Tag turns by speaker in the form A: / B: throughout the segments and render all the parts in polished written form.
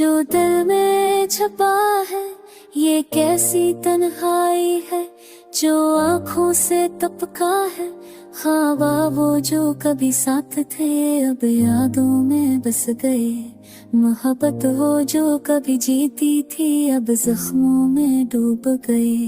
A: जो दिल में छपा है, ये कैसी तन्हाई है जो आँखों से तपका है। ख्वाबा वो जो कभी साथ थे अब यादों में बस गए। मोहब्बत हो जो कभी जीती थी अब जख्मों में डूब गए।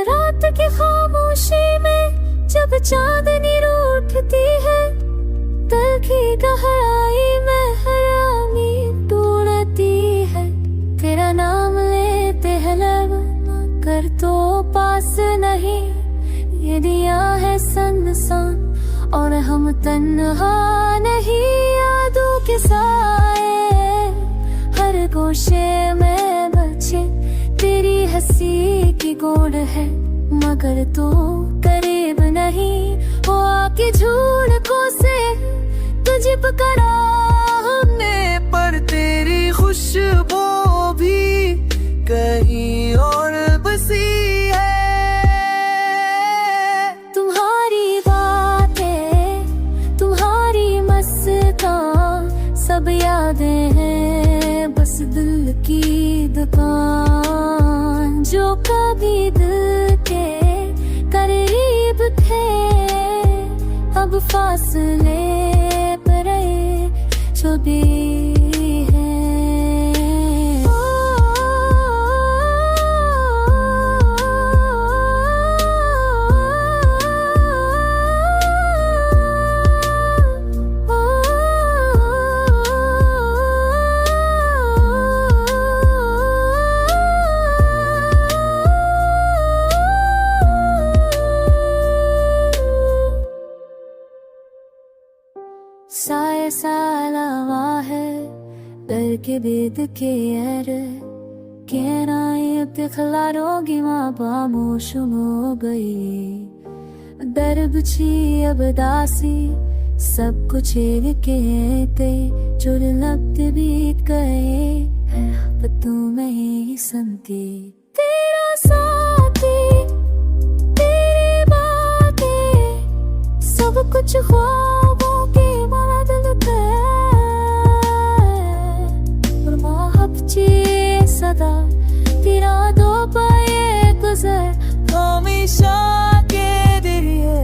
A: रात की खामोशी में जब चांदनी रूठती है, तलखी गहराई में हरामी टूटती है। तेरा नाम लेते हैं लब कर तो पास नहीं, ये दिया है सुनसान और हम तन्हा नहीं। यादों के साए हर गोशे में बचे, तेरी हंसी की गोड़ है मगर तो करीब नहीं। वो आके झूठों से तुझे पकड़ा हमने, पर तेरी खुशबू भी कहीं और बसी है। तुम्हारी बातें तुम्हारी मस्तां सब यादें हैं बस दिल की दुकान। जो कभी दिल के करीब थे अब फासले पर छुपी है। साए सालावा है डर के बेद के एर कहनाई अब खलारोगी माँ पामोश हो गई। दर्द छी अब दासी सब कुछ के गई, चुर लब्ध बीत गए अब तू नहीं सुनती। तेरा साथी तेरी बातें सब कुछ ख्वाबों की सदा तेरा दो पाए गुजर हमेशा के दिए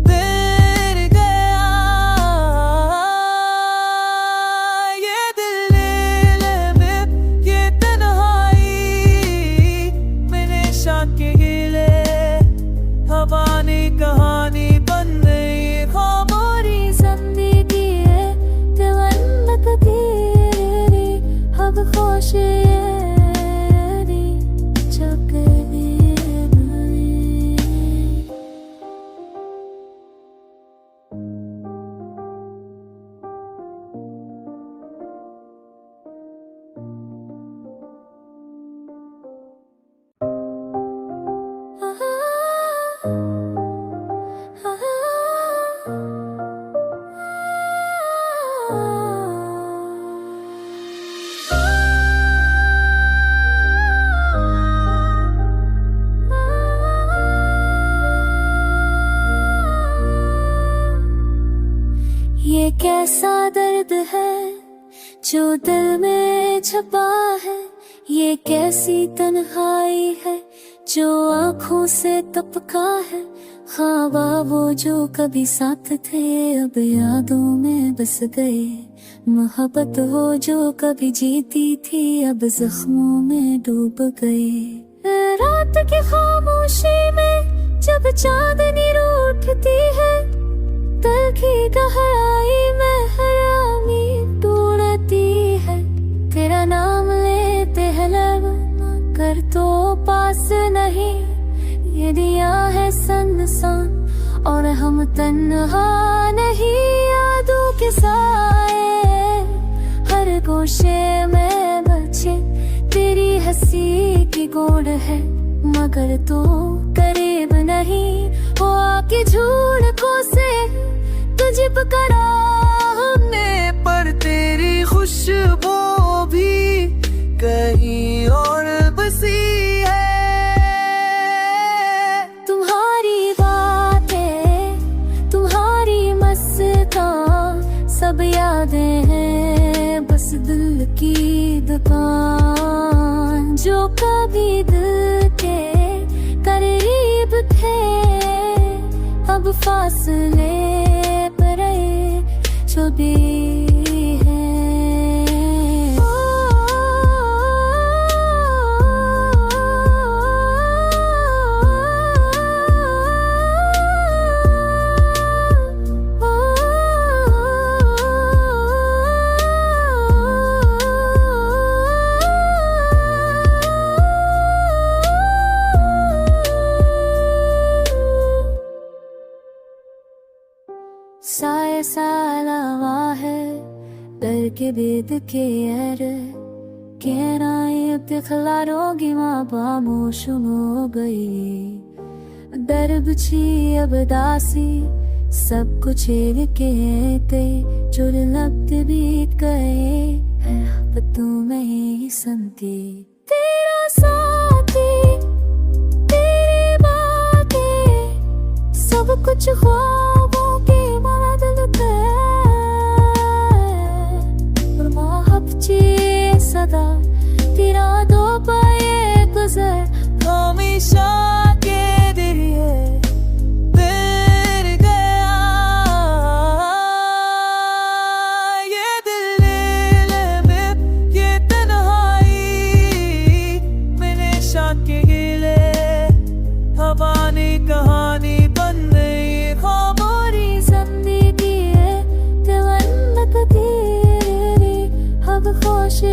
A: तेर गया। ये दिल में ये तन्हाई मैंने शाके हिले हवानी कहानी बन गई। हमारी जिंदगी है जवान तेरी अब खुश ये कैसा दर्द है जो दिल में छपा है। ये कैसी तन्हाई है जो आँखों से तपका है। ख्वाबा वो जो कभी साथ थे अब यादों में बस गए। मोहब्बत हो जो कभी जीती थी अब जख्मों में डूब गए। रात की खामोशी में जब चांदनी रूठती है, तलखी गहराई में हरामी टूटती है। तेरा नाम लेते हैं लब कर तो पास नहीं, ये दिया है सुनसान और हम तन्हा नहीं। यादों के साए हर गोशे में बचे, तेरी हंसी की गोड़ है मगर तो करीब नहीं। वो आके झूठों से तुझे पकड़ा हमने, पर तेरी खुशबू भी कहीं और बसी है। तुम्हारी बातें तुम्हारी मस्तां सब यादें हैं बस दिल की कभी दिल के करीब थे, अब फासले पर आए जो भी है। साए सालावा है डर के बेद के यार कहनाए अब खलारोगी माँ बामोश हो गई। दर्द छी अब दासी सब कुछ के ते चुर लब्ध बीत गए, अब तू नहीं सुनती तेरा साथी तेरी बातें सब कुछ ख्वाबों की मदद है। और मोहब्बती सदा तेरा दो पाए गुजर हमेशा के दिए तेरे गया ये दिल में ये तन्हाई मैंने शाके गिले हवानी कहानी बन गई खबरी जिंदगी है तवन्नक तेरी अब खुश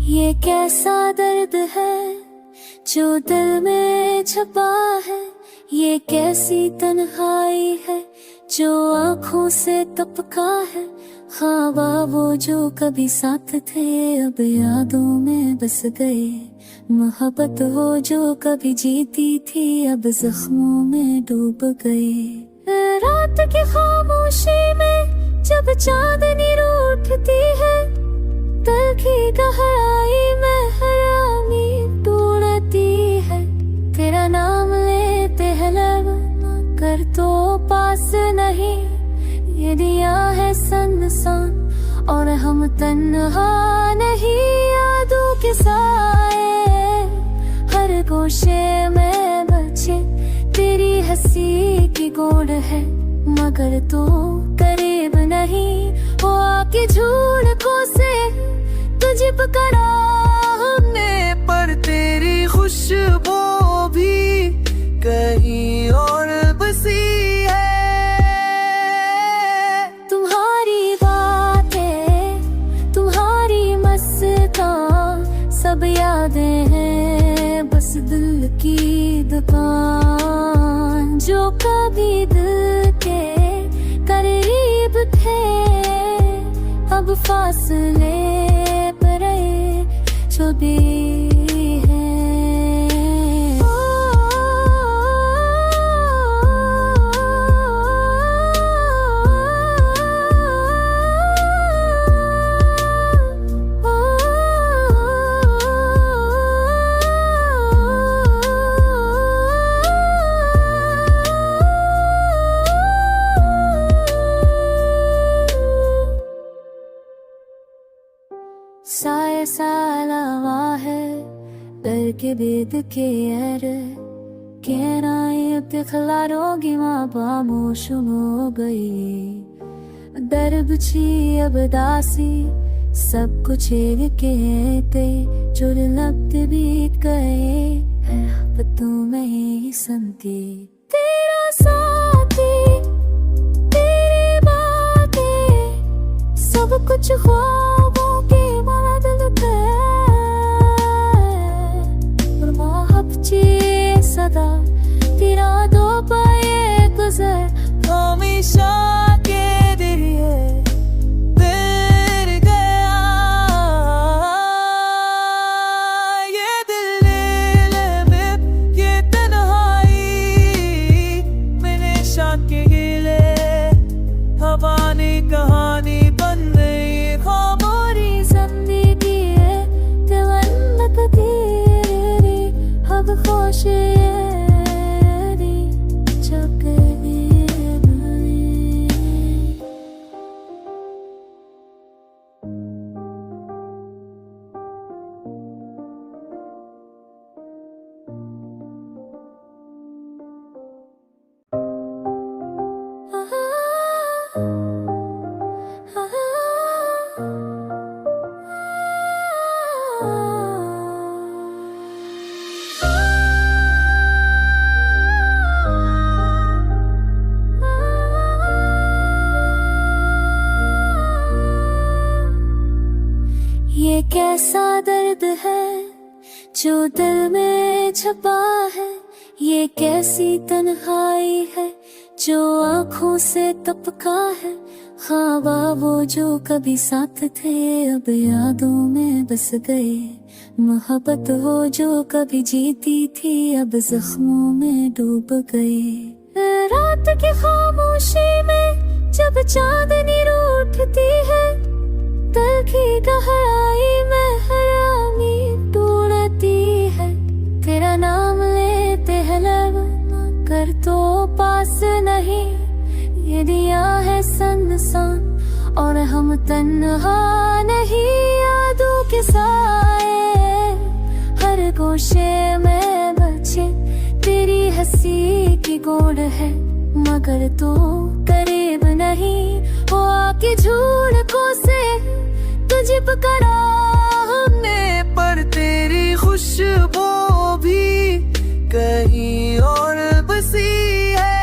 A: ये कैसा दर्द है जो दिल में छुपा है, ये कैसी तन्हाई है जो आँखों से टपका है। ख्वाबा वो जो कभी साथ थे अब यादों में बस गए, मोहब्बत हो जो कभी जीती थी अब जख्मों में डूब गए। रात की खामोशी में जब चांदनी रूठती है, दिल की गहराई में हरामी टूटती है। तेरा नाम लेते हैं लब कर तो पास नहीं, ये दिया है सुनसान और हम तन्हा नहीं। यादों के साए हर गोशे में बचे, तेरी हंसी की गोड़ है मगर तो करीब नहीं। वो आके झूठ को से तुझे पकड़ा हमने, पर तेरी खुशबू भी कहीं और बसी है। तुम्हारी बातें तुम्हारी मस्तां सब यादें हैं बस दिल की दुकान, जो कभी दिल के करीब थे अब फासले पर आए जो भी है। साए सालावा है डर के बेद के यार कहनाए अब खलारोगी माँ बामोश हो गई। दर्द छी अब दासी सब कुछ के ते चुर लब्ध बीत गए, अब तू नहीं सुनती तेरा साथी तेरी बातें सब कुछ ख्वाबों की मदद है। और मोहब्बती सदा तेरा दो पाए गुजर
B: कहानी बन गई
A: हमारी जिंदगी है तवन्नक तेरी अब खुश यारी चुके ये कैसा दर्द है जो दिल में छपा है, ये कैसी तन्हाई है जो आँखों से तपका है। ख्वाबा वो जो कभी साथ थे अब यादों में बस गए, मोहब्बत हो जो कभी जीती थी अब जख्मों में डूब गए। रात की खामोशी में जब चांदनी रूठती है, दिल की गहराई में हरामी टूटती है। तेरा नाम लेते हैं लब कर तो पास नहीं, ये दिया है सुनसान और हम तन्हा नहीं। यादों के साए हर गोशे में बचे, तेरी हंसी की गोड़ है मगर तो करीब नहीं। वो आके झूठ को से तुझे पकड़ा हमने,
B: पर तेरी खुशबू भी कहीं और बसी है।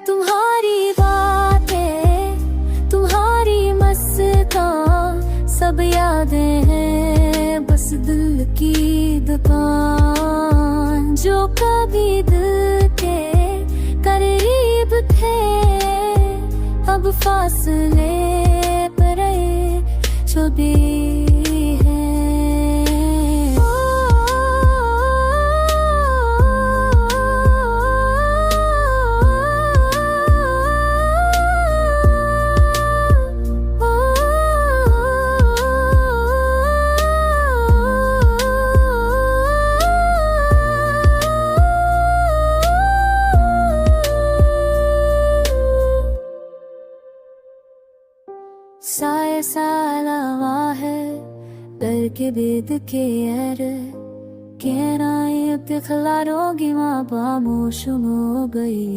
A: तुम्हारी बातें तुम्हारी मस्तां सब यादें हैं बस दिल की दुकान। जो कभी दिल के करीब थे अब फासले पर छुपी है। साए सालावा है डर के बेद के यार, कहनाई अब दिखलारोगी माँ बामोश हो गई।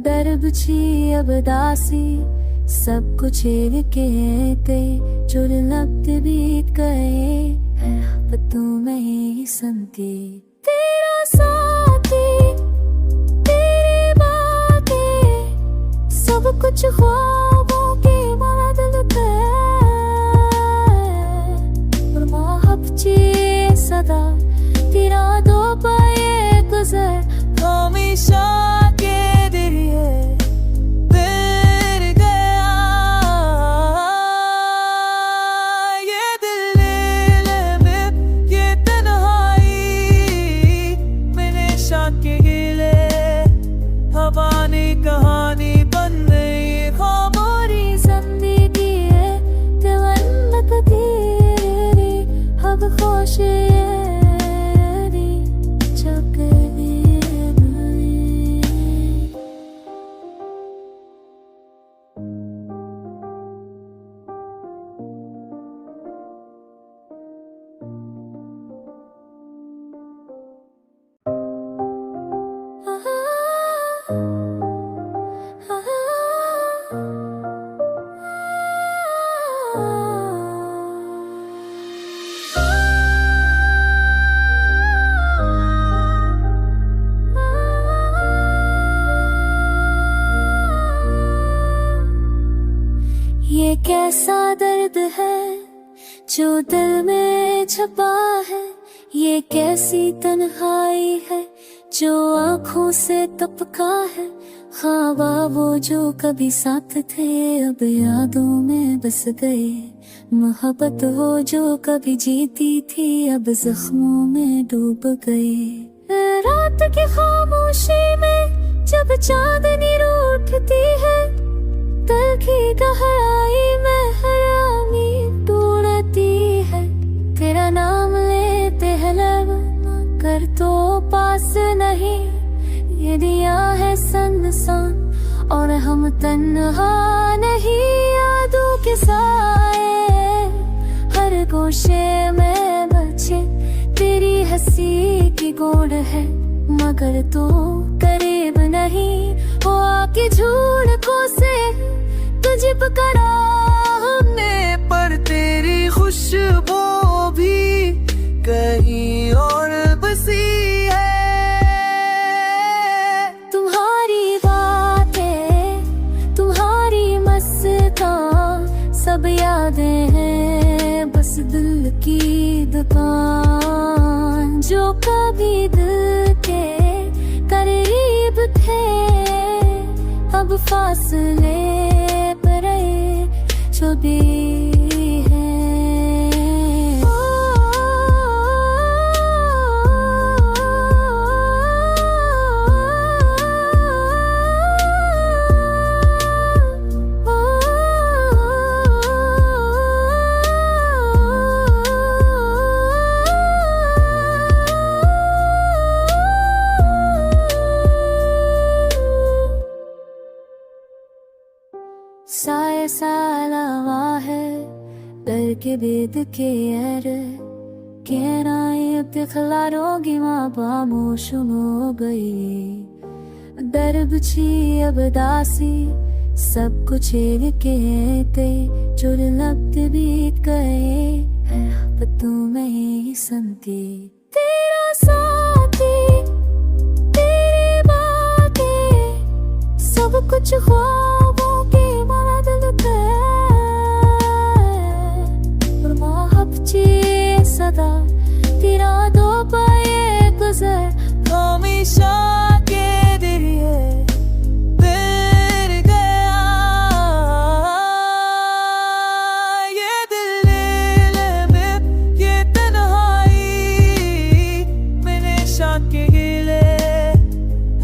A: दर्द छी अब दासी सब कुछ के गए, जो लब्ध बीत गए अब तुम्हें ही सुनती। तेरा साथी तेरी बातें सब कुछ ख्वाबों की मदद और मोहब्बती सदा तेरा दो पाए गुजर
B: हमेशा के दिए फिर गया। ये दिल में ये तन्हाई मैंने शान के हिले हवानी कहानी बन गई।
A: हमारी जिंदगी है तवन्नक तेरी अब खुश यारी चुके ये कैसा दर्द है जो दिल में छपा है, ये कैसी तन्हाई है जो आँखों से तपका है। ख्वाबा वो जो कभी साथ थे अब यादों में बस गए, मोहब्बत हो जो कभी जीती थी अब जख्मों में डूब गए। रात की खामोशी में जब चांदनी रूठ उठती है, तलखी गहराई में हरामी ढूंढती है। तेरा नाम लेते हैं लब, कर तो पास नहीं। ये दिया है संसान और हम तन्हा नहीं। यादों के साए हर गोशे में बचे, तेरी हंसी की गोड़ है मगर तो करीब नहीं। वो आके झूठ से तुझे पकड़ा हमने, पर तेरी खुशबू भी कहीं और बसी है। तुम्हारी बातें, तुम्हारी मस्तां, सब यादें हैं बस दिल की दुकान। जो कभी दिल के करीब थे, अब फासले पर छुपी है। साए सालावा है डर के बेद के एर, कहनाए दिखलारोगी माँ बामोश हो गई। दर्द छी अब दासी सब कुछ के ते, चुर लब्ध बीत गए अब तुम्हें ही संती। तेरा साथी, तेरी बातें, सब कुछ ख्वाबों की सदा तेरा दो पाए गुजर। हमेशा के दिए फिर गया ये दिल में, ये तन्हाई मैंने शाके हिले।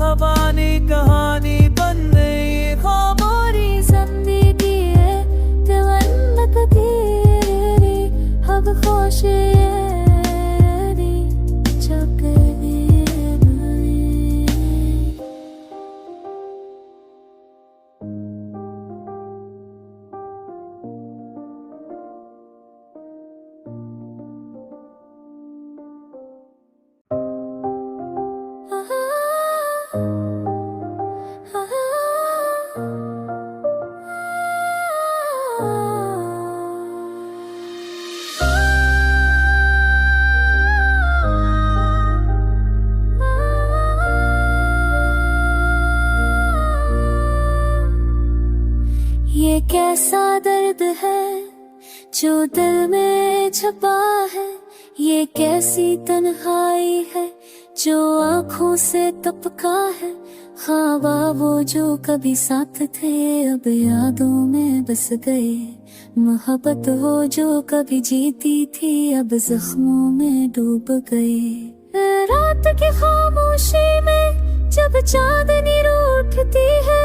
A: हवानी कहानी बन गई हमारी जिंदगी है, दिलंद तेरी अब खुश ये कैसा दर्द है जो दिल में छुपा है। ये कैसी तन्हाई है जो आँखों से टपका है। ख्वाबा वो जो कभी साथ थे अब यादों में बस गए। मोहब्बत हो जो कभी जीती थी अब जख्मों में डूब गए। रात की खामोशी में जब चांदनी रूठती है,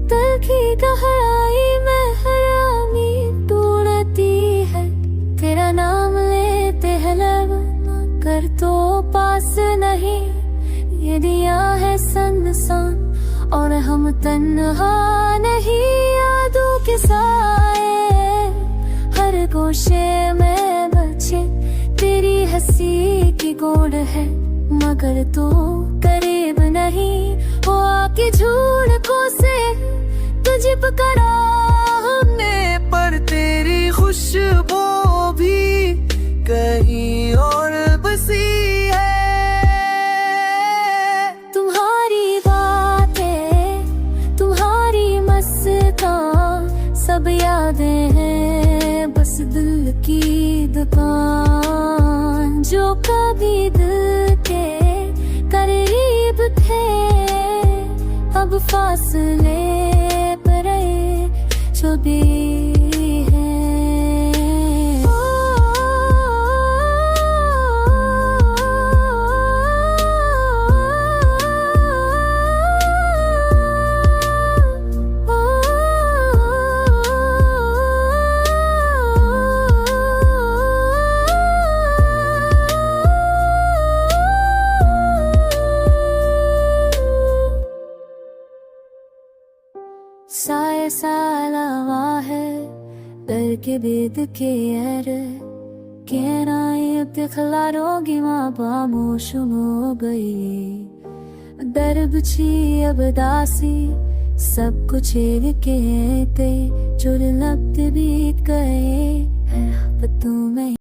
A: तलखी गहराई में हरामी ढूंढती है। तेरा नाम लेते हैं लब, कर तो पास नहीं। ये दिया है संसान और हम तन्हा नहीं। यादों के साए हर गोशे में बचे, तेरी हंसी की गोड़ है मगर तो करीब नहीं। वो आके झूठ से तुझे पकड़ा हमने, पर तेरी खुशबू भी कहीं और बसी है। तुम्हारी बातें, तुम्हारी मस्तां, सब यादें हैं बस दिल की दुकान। जो कभी दिल के करीब थे, अब फासले पर छुपी है। ऐसा अलावा है दर के बेद के एर कहना ये खलारोगी माँ बामोश हो गई दर्द छी अब दासी सब कुछ के ते चुर लब्ध बीत गए हैं अब तू मैं